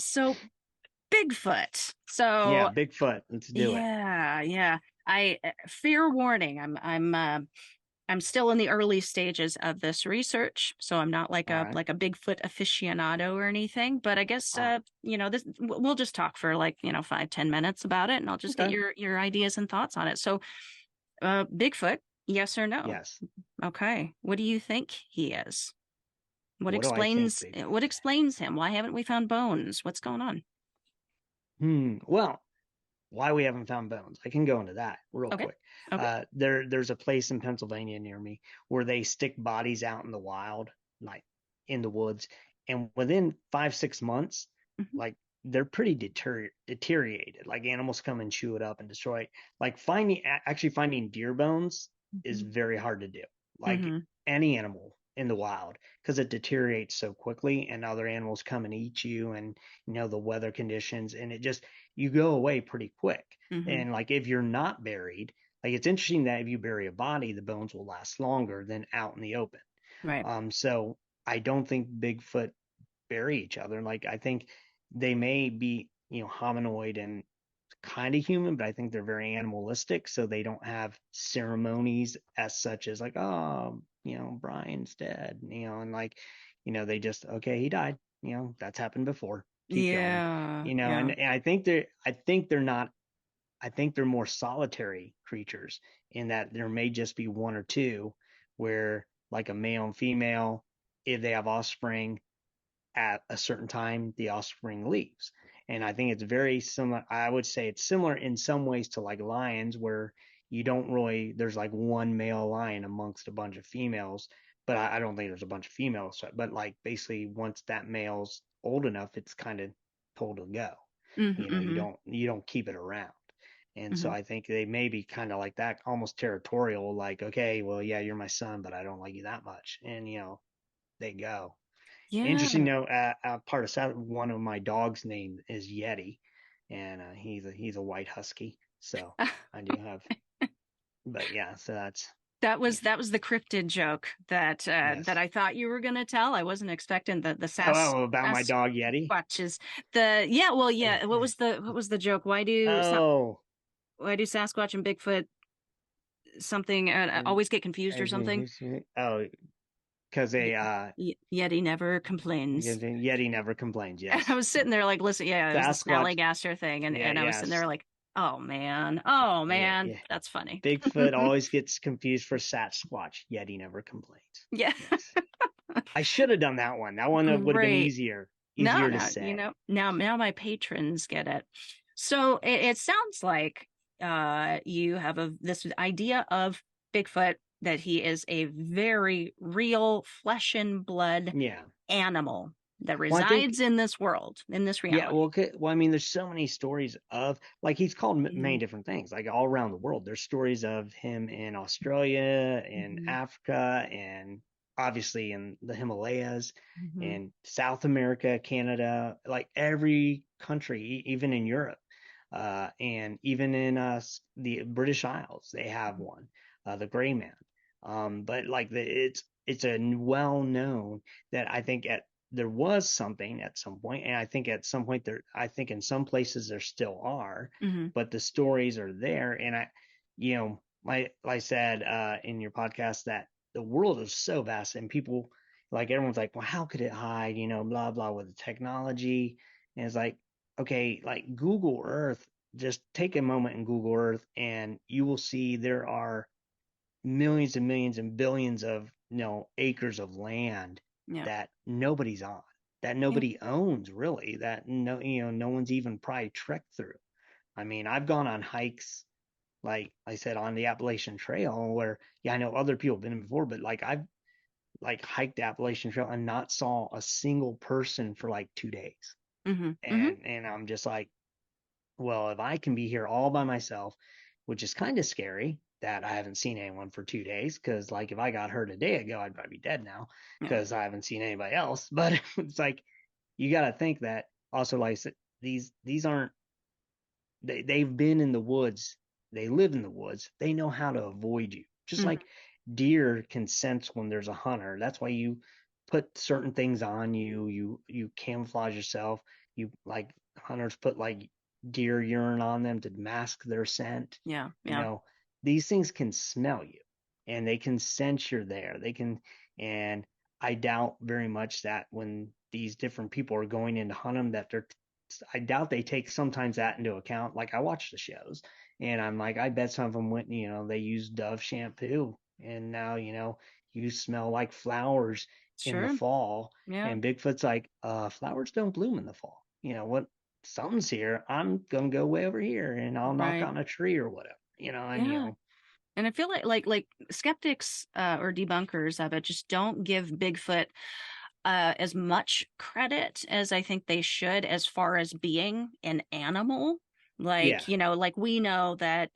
So Bigfoot. Yeah, So Bigfoot. Let's do it. yeah. I fair warning. I'm still in the early stages of this research, so I'm not like All a right. like a Bigfoot aficionado or anything. But I guess All right. this we'll just talk for like 5-10 minutes about it, and I'll just get Okay. your ideas and thoughts on it. So, Bigfoot, yes or no? Yes. Okay. What do you think he is? What do I think Bigfoot What is? explains him? Why haven't we found bones? What's going on? Well, why we haven't found bones? I can go into that real Okay. quick. Okay. There's a place in Pennsylvania near me where they stick bodies out in the wild, like in the woods, and within 5, 6 months, Mhm. like they're pretty deteriorated. Like animals come and chew it up and destroy it. Like actually finding deer bones is Mhm. very hard to do. Like Mhm. any animal in the wild, because it deteriorates so quickly, and other animals come and eat you, and the weather conditions, and it just you go away pretty quick. Mhm. And like if you're not buried, like it's interesting that if you bury a body, the bones will last longer than out in the open. Right. So I don't think Bigfoot bury each other. Like I think they may be, hominoid and kind of human, but I think they're very animalistic. So they don't have ceremonies as such as like, oh, Brian's dead, and like, they just, okay, he died. That's happened before. Keep going. Yeah. And, Yeah. and I think they're not, I think they're more solitary creatures in that there may just be one or two where like a male and female, if they have offspring, at a certain time, the offspring leaves. And I think it's very similar. I would say it's similar in some ways to like lions, where you don't really, there's like one male lion amongst a bunch of females, but I don't think there's a bunch of females. But like basically, once that male's old enough, it's kind of told to go. Mhm. You Mhm. don't keep it around. And so Mhm. I think they may be kind of like that, almost territorial, like, okay, well, yeah, you're my son, but I don't like you that much. And, they go. Interesting Yeah. note, part of South, one of my dog's name is Yeti, and he's a white husky. So I do have, but yeah, so that's That yeah, was the cryptid joke that yes. I thought you were gonna tell. I wasn't expecting the About my dog Yeti. Sasquatches. The yeah, well, Yeah, yeah. yeah. What was the joke? Oh, Why do Sasquatch and Bigfoot something and always get confused or something? oh, because they Yeti never complains. Yeti never complains. I Yes, was sitting there like, listen, yeah, it was the Sasquatch. Snallygaster thing, Yeah, and I was sitting there yes, like, oh yeah, man, yeah. that's funny. Bigfoot always gets confused for Sasquatch. Yeti never complains. Yeah, Yes. I should have done that one. That one would have been great. No, easier to no, say. now my patrons get it. So it sounds like you have this idea of Bigfoot that he is a very real flesh and blood Yeah. animal that Well, I think, resides in this world, in this yeah. Well, reality. okay, well, I mean, there's so many stories of like he's called many Mhm. different things, like all around the world. There's stories of him in Australia, in Mhm. Africa, and obviously in the Himalayas, Mhm. in South America, Canada, like every country, even in Europe, and even in the British Isles, they have one, the gray man. But like it's a well known that I think there was something at some point, and I think at some point I think in some places there still are, Mhm. but the stories are there. And like I said in your podcast, that the world is so vast, and people, like, everyone's like, well, how could it hide, blah blah, with the technology. And it's like, okay, like Google Earth, just take a moment and Google Earth, and you will see there are millions and millions and billions of acres of land Yeah. that nobody's on, that Yeah. nobody owns really, that no one's even probably trekked through. I mean, I've gone on hikes, like I said, on the Appalachian Trail, where, yeah, I know other people have been in before, but like I've like hiked the Appalachian Trail and not saw a single person for like 2 days. Mhm. Mhm. And I'm just like, well, if I can be here all by myself, which is kind of scary that I haven't seen anyone for 2 days, because like if I got hurt a day ago, I'd probably be dead now Yeah. because I haven't seen anybody else. But it's like you got to think that also, like, these aren't, they've been in the woods, they live in the woods, they know how to avoid you, just Mhm. like deer can sense when there's a hunter. That's why you put certain things on you, you camouflage yourself, you like hunters put like deer urine on them to mask their scent. Yeah. You Yeah. know, these things can smell you and they can sense you're there. And I doubt very much that when these different people are going in to hunt them, I doubt they take sometimes that into account. Like I watch the shows and I'm like, I bet some of them went, they use Dove shampoo and now, you smell like flowers in the Sure. fall. Yeah. And Bigfoot's like, flowers don't bloom in the fall. What? Something's here. I'm gonna go way over here and I'll knock Right. on a tree or whatever, and Yeah. And I feel like skeptics or debunkers of it just don't give Bigfoot as much credit as I think they should as far as being an animal. yeah, Like we know that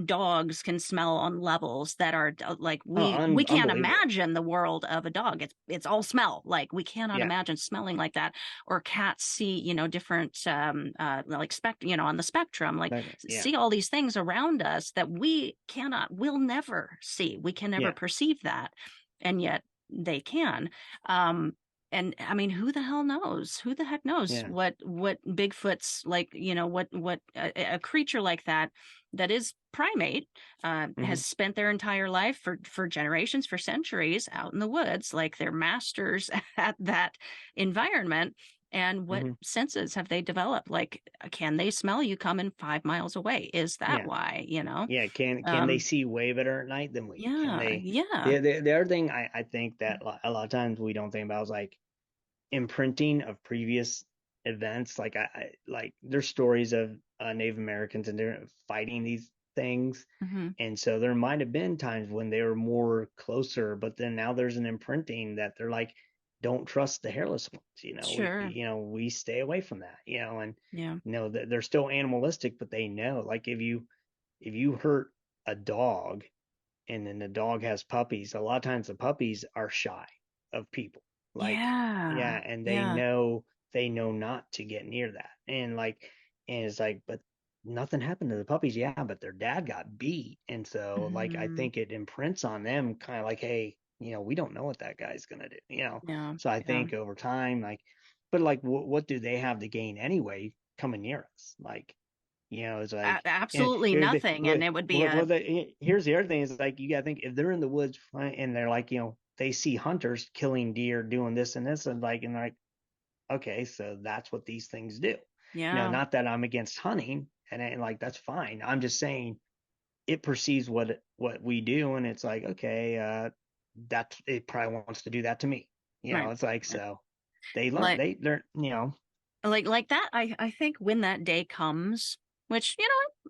dogs can smell on levels that are like we can't unbelievable. imagine the world of a dog. It's all smell. Like we cannot Yeah, imagine smelling like that. Or cats see different like on the spectrum, like yeah, see all these things around us that will never see. We can never yeah, perceive that, and yet they can. Um, and I mean, who the hell knows? Who the heck knows yeah. what Bigfoot's like? What a creature like that is primate Hmm. has spent their entire life for generations, for centuries out in the woods, like they're masters at that environment. And what Hmm. senses have they developed? Like, can they smell you coming 5 miles away? Is that Yeah, why? yeah. Can they Um, see way better at night than we? Can yeah, they? yeah, The other thing I think that a lot of times we don't think about is like imprinting of previous events. Like like there's stories of Native Americans and they're fighting these things. hmm, And so there might have been times when they were more closer, but then now there's an imprinting that they're like, don't trust the hairless ones. sure, We stay away from that. And yeah. they're still animalistic, but they know like if you hurt a dog and then the dog has puppies, a lot of times the puppies are shy of people. Like, Yeah. yeah, and Yeah. they know not to get near that. And it's like, but nothing happened to the puppies, yeah, but their dad got beat. And so like I Hmm. think it imprints on them kind of like, hey, we don't know what that guy's gonna do. Yeah. So I Yeah. think over time, like, but like what do they have to gain anyway coming near us? Like, it's like, and Absolutely nothing. And it would be a, here's the other thing is like you gotta think if they're in the woods and they're like, they see hunters killing deer, doing this and this, and like, okay, so that's what these things do. yeah. Not that I'm against hunting, and like that's fine. I'm just saying it perceives what we do, and it's like, okay, that it probably wants to do that to me. Right. It's like Right. so they learn Like, they learn. like that. I think when that day comes, which,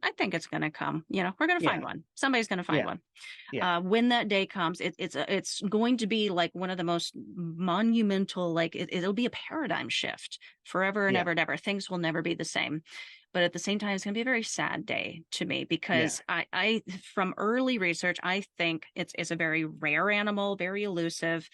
I think it's going to come, we're going to find Yeah, one. Somebody's going to find yeah, one. yeah, When that day comes, it's going to be like one of the most monumental, like it'll be a paradigm shift forever and yeah, ever and ever. Things will never be the same. But at the same time, it's going to be a very sad day to me yeah, because from early research, I think it's a very rare animal, very elusive.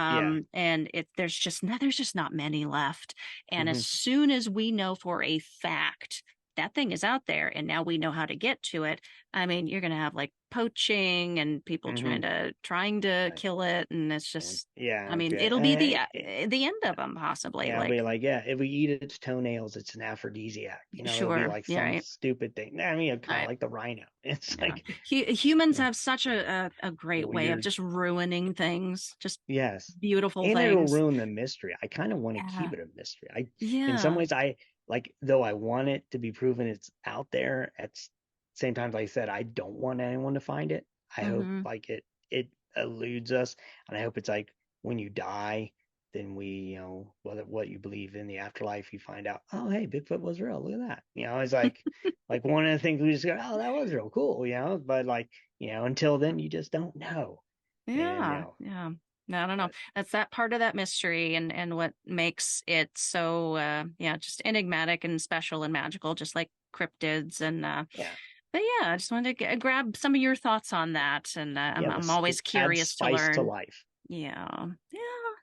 yeah. And there's just not many left. And as Hmm. soon as we know for a fact that thing is out there and now we know how to get to it, I mean, you're going to have like poaching and people Hmm. trying to Right. kill it, and it's And just, yeah, I mean, okay. it'll be the end of them possibly. Yeah, I'll be Like, like, yeah, if we eat its toenails, it's an aphrodisiac. It'll be sure, like yeah, some right, stupid thing. I mean, kind of right, like the rhino. It's yeah. like Humans have such a great way of weird. just ruining things, just Yes. beautiful And it'll things. ruin the mystery. I kind of want to Yeah, keep it a mystery. In some yeah, ways, I like, though I want it to be proven it's out there, at the same time, like I said, I don't want anyone to find it. I hope mm-hmm. like it eludes us. And I hope it's like when you die, then we, whether what you believe in the afterlife, you find out, oh, hey, Bigfoot was real. Look at that. It's like one of the things we just go, oh, that was real cool, but like, until then, you just don't know. And, Yeah, yeah. No, I don't know. but That's that part of that mystery and what makes it so yeah, just enigmatic and special and magical, just like cryptids and yeah. but yeah, I just wanted to grab some of your thoughts on that, and Yeah, I'm this always adds curious to spice to learn. life. Yeah. Yeah.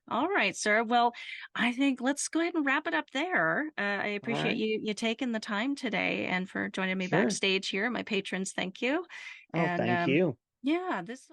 All right, sir. Well, I think let's go ahead and wrap it up there. I All appreciate right. you taking the time today and for joining me Sure. backstage here. My patrons, thank you. Oh, And thank you. yeah, this